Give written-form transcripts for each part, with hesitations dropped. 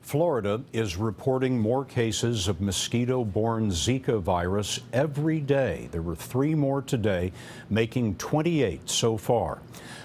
Florida is reporting more cases of mosquito-borne Zika virus every day. There were 3 more today, making 28 so far.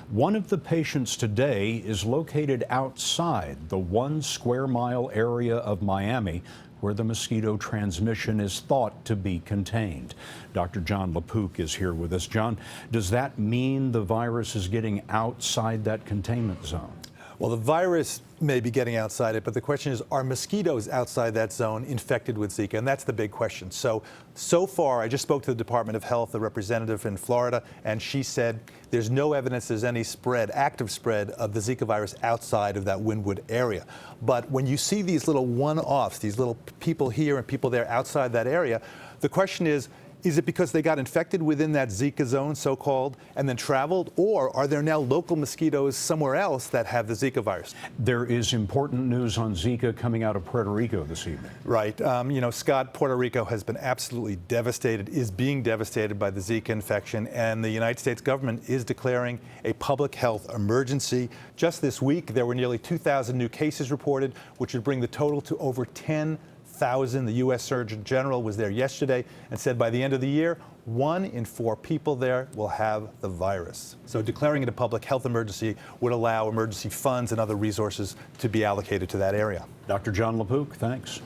One of the patients today is located outside the 1 square mile area of Miami where the mosquito transmission is thought to be contained. Dr. Jon LaPook is here with us. John, does that mean the virus is getting outside that containment zone? Well, the virus may be getting outside it, but the question is, are mosquitoes outside that zone infected with Zika? And that's the big question. So far, I just spoke to the Department of Health, the representative in Florida, and she said there's no evidence there's any spread, active spread of the Zika virus outside of that Wynwood area. But when you see these little one-offs, these little people here and people there outside that area, the question is it because they got infected within that Zika zone, so-called, and then traveled, or are there now local mosquitoes somewhere else that have the Zika virus? There is important news on Zika coming out of Puerto Rico this evening. Right. Scott, Puerto Rico has been absolutely devastated, is being devastated by the Zika infection, and the United States government is declaring a public health emergency. Just this week, there were nearly 2,000 new cases reported, which would bring the total to over 10,000. The U.S. Surgeon General was there yesterday and said by the end of the year, 1 in 4 people there will have the virus. So declaring it a public health emergency would allow emergency funds and other resources to be allocated to that area. Dr. Jon LaPook, thanks.